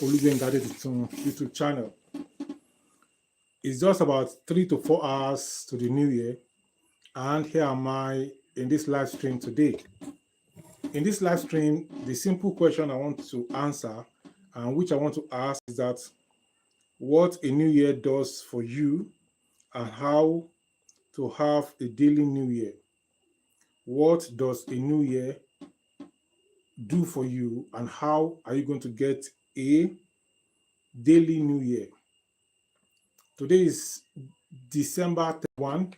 Olugbenga YouTube channel. It's just about 3 to 4 hours to the new year, and here am I in this live stream today. In this live stream, the simple question I want to answer and which I want to ask is that what a new year does for you and how to have a daily new year. What does a new year do for you and how are you going to get a daily new year? Today is December 31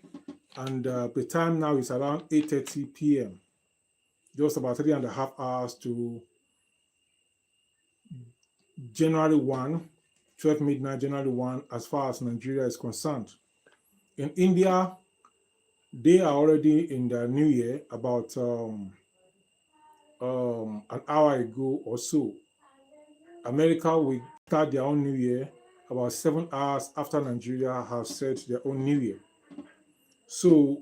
and the time now is around 8:30 p.m. Just about 3.5 hours to January 1, 12 midnight January 1 as far as Nigeria is concerned. In India, they are already in the new year about an hour ago or so. America will start their own new year about 7 hours after Nigeria has set their own new year. So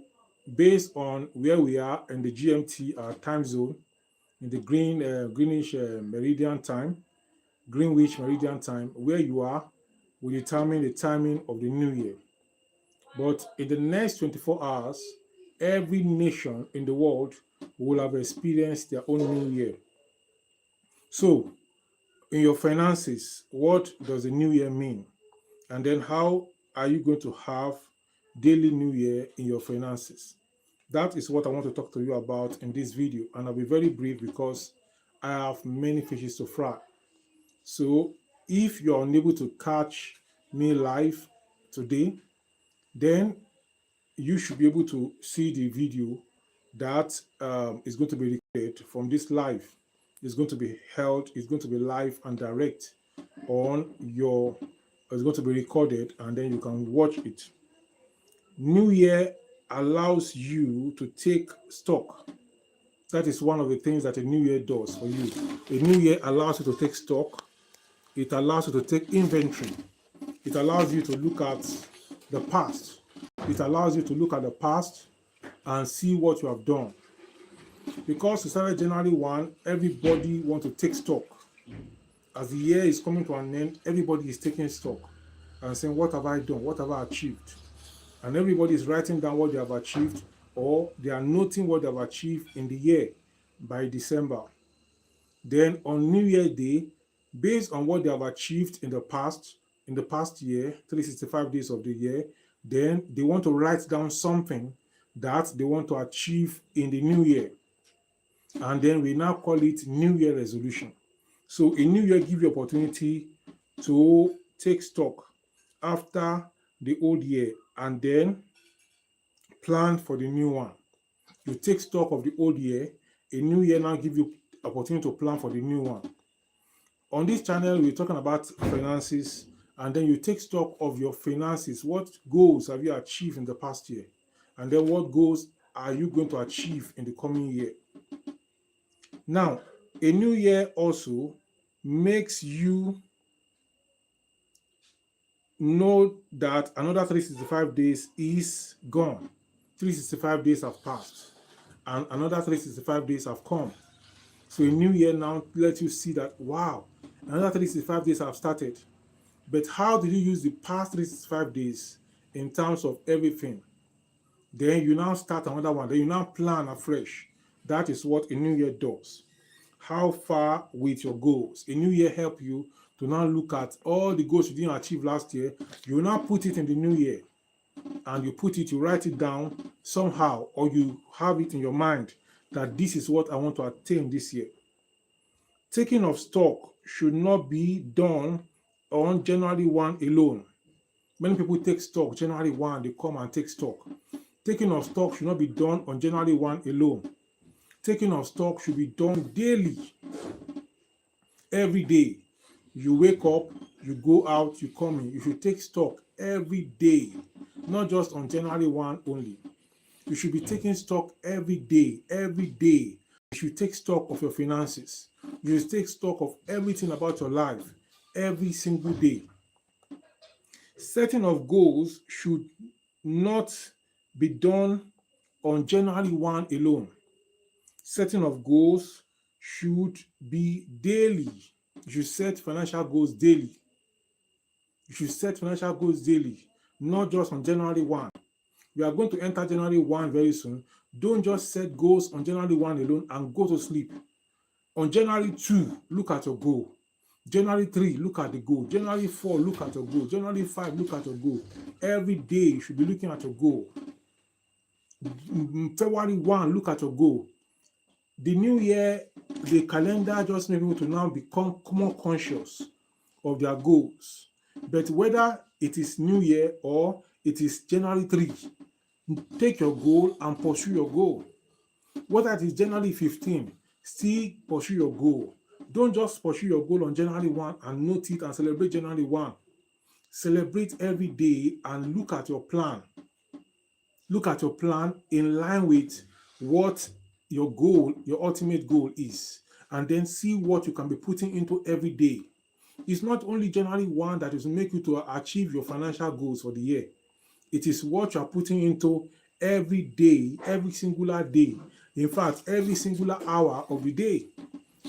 based on where we are in the GMT time zone, in the Greenwich Meridian time, where you are will determine the timing of the new year. But in the next 24 hours, every nation in the world will have experienced their own new year. So in your finances, what does the new year mean? And then how are you going to have daily new year in your finances? That is what I want to talk to you about in this video. And I'll be very brief because I have many fishes to fry. So if you're unable to catch me live today, then you should be able to see the video that is going to be recorded from this live. It's going to be held, it's going to be live and direct on your, it's going to be recorded and then you can watch it. New Year allows you to take stock. That is one of the things that a new year does for you. A new year allows you to take stock. It allows you to take inventory. It allows you to look at the past. It allows you to look at the past and see what you have done. Because we started January 1, everybody wants to take stock. As the year is coming to an end, everybody is taking stock and saying, what have I done? What have I achieved? And everybody is writing down what they have achieved, or they are noting what they have achieved in the year by December. Then on New Year Day, based on what they have achieved in the past year, 365 days of the year, then they want to write down something that they want to achieve in the new year. And then we now call it New Year resolution. So a new year gives you opportunity to take stock after the old year and then plan for the new one. You take stock of the old year, a new year now gives you opportunity to plan for the new one. On this channel, we're talking about finances, and then you take stock of your finances. What goals have you achieved in the past year? And then what goals are you going to achieve in the coming year? Now, a new year also makes you know that another 365 days is gone. 365 days have passed and another 365 days have come. So a new year now lets you see that, wow, another 365 days have started. But how did you use the past 365 days in terms of everything? Then you now start another one. Then you now plan afresh. That is what a new year does. How far with your goals? A new year help you to now look at all the goals you didn't achieve last year. You will now put it in the new year. And you write it down somehow, or you have it in your mind that this is what I want to attain this year. Taking of stock should not be done on January 1 alone. Many people take stock January 1, they come and take stock. Taking of stock should not be done on January 1 alone. Taking of stock should be done daily. Every day. You wake up, you go out, you come in. You should take stock every day, not just on January 1 only. You should be taking stock every day, every day. You should take stock of your finances. You should take stock of everything about your life every single day. Setting of goals should not be done on January 1 alone. Setting of goals should be daily. You should set financial goals daily. You should set financial goals daily, not just on January 1. We are going to enter January 1 very soon. Don't just set goals on January 1 alone and go to sleep. On January 2, look at your goal. January 3, look at the goal. January 4, look at your goal. January 5, look at your goal. Every day you should be looking at your goal. February 1, look at your goal. The new year, the calendar just makes people to now become more conscious of their goals. But whether it is New Year or it is January 3, take your goal and pursue your goal. Whether it is January 15, still pursue your goal. Don't just pursue your goal on January 1 and note it and celebrate January 1. Celebrate every day and look at your plan. Look at your plan in line with what your goal, your ultimate goal is, and then see what you can be putting into every day. It's not only January 1 that is make you to achieve your financial goals for the year. It is what you are putting into every day, every singular day. In fact, every singular hour of the day.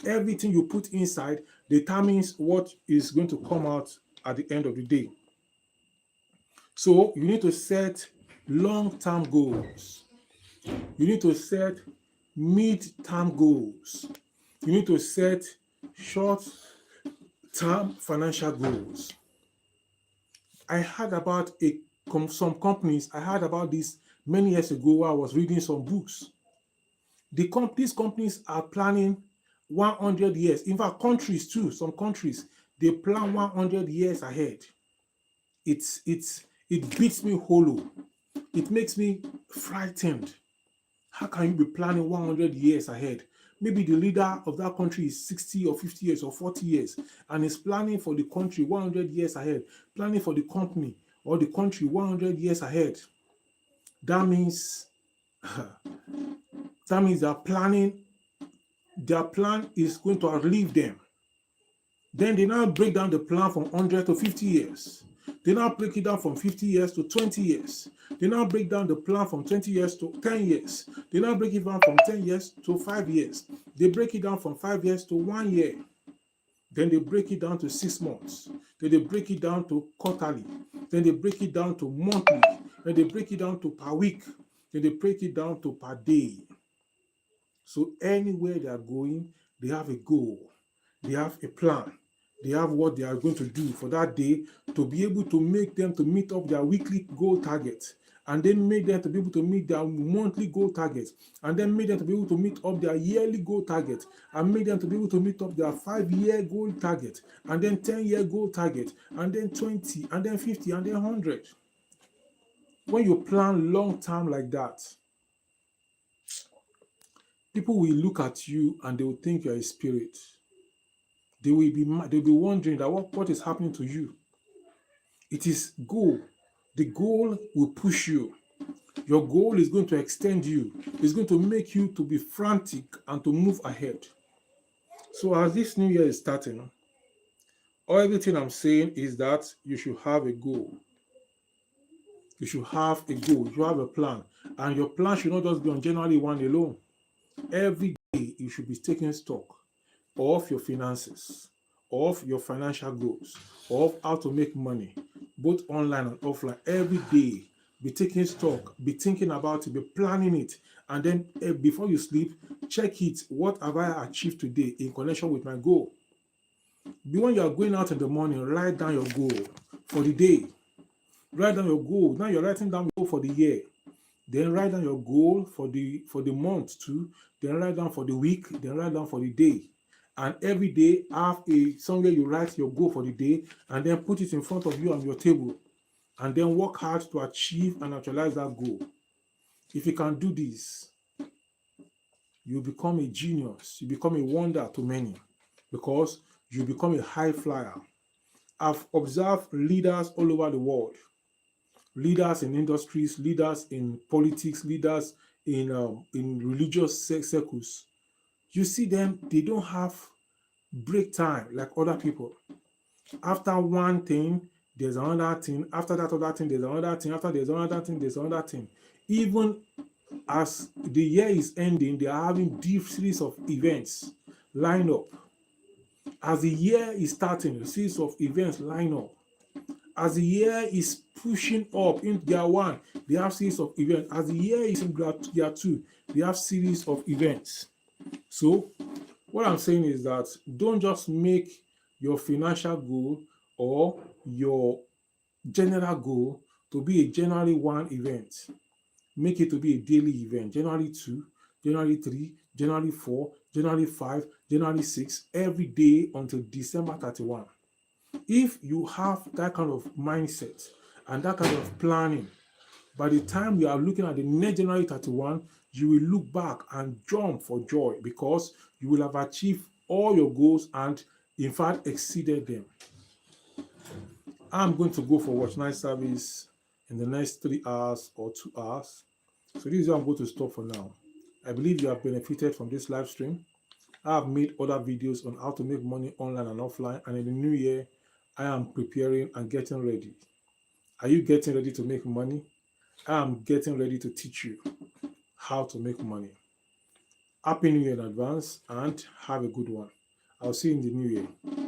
Everything you put inside determines what is going to come out at the end of the day. So you need to set long-term goals. You need to set mid-term goals. You need to set short-term financial goals. I heard about some companies. I heard about this many years ago while I was reading some books. These companies are planning 100 years. In fact, countries too, some countries, they plan 100 years ahead. It beats me hollow. It makes me frightened. How can you be planning 100 years ahead? Maybe the leader of that country is 60 or 50 years or 40 years and is planning for the country 100 years ahead, planning for the company or the country 100 years ahead. That means they're planning. Their plan is going to outlive them. Then they now break down the plan from 100 to 50 years. They now break it down from 50 years to 20 years. They now break down the plan from 20 years to 10 years. They now break it down from 10 years to 5 years. They break it down from 5 years to 1 year. Then they break it down to 6 months. Then they break it down to quarterly. Then they break it down to monthly. Then they break it down to per week. Then they break it down to per day. So anywhere they are going, they have a goal. They have a plan. They have what they are going to do for that day to be able to make them to meet up their weekly goal targets, and then make them to be able to meet their monthly goal targets, and then make them to be able to meet up their yearly goal target, and make them to be able to meet up their 5-year goal target, and then 10-year goal target, and then 20, and then 50, and then 100. When you plan long term like that, people will look at you and they will think you're a spirit. They'll be wondering that what is happening to you. It is goal. The goal will push you. Your goal is going to extend you. It's going to make you to be frantic and to move ahead. So as this new year is starting, everything I'm saying is that you should have a goal. You should have a goal. You should have a plan. And your plan should not just be on January 1 alone. Every day you should be taking stock of your finances, of your financial goals, of how to make money, both online and offline. Every day, be taking stock, be thinking about it, be planning it, and then before you sleep, check it. What have I achieved today in connection with my goal? When you are going out in the morning, write down your goal for the day. Write down your goal. Now you're writing down your goal for the year. Then write down your goal for the month too. Then write down for the week. Then write down for the day. And every day have somewhere you write your goal for the day, and then put it in front of you on your table, and then work hard to achieve and actualize that goal. If you can do this, you become a genius. You become a wonder to many, because you become a high flyer. I've observed leaders all over the world, leaders in industries, leaders in politics, leaders in religious circles. You see them, they don't have break time like other people. After one thing, there's another thing. After that other thing, there's another thing. After there's another thing, there's another thing. Even as the year is ending, they are having deep series of events lined up. As the year is starting, a series of events line up. As the year is pushing up in year one, they have series of events. As the year is in year two, they have series of events. So what I'm saying is that don't just make your financial goal or your general goal to be a January 1 event. Make it to be a daily event. January 2, January 3, January 4, January 5, January 6, every day until December 31. If you have that kind of mindset and that kind of planning, by the time you are looking at the next January 31, you will look back and jump for joy because you will have achieved all your goals and, in fact, exceeded them. I'm going to go for watch night service in the next 3 hours or 2 hours. So this is where I'm going to stop for now. I believe you have benefited from this live stream. I have made other videos on how to make money online and offline, and in the new year, I am preparing and getting ready. Are you getting ready to make money? I am getting ready to teach you how to make money. Happy New Year in advance and have a good one. I'll see you in the new year.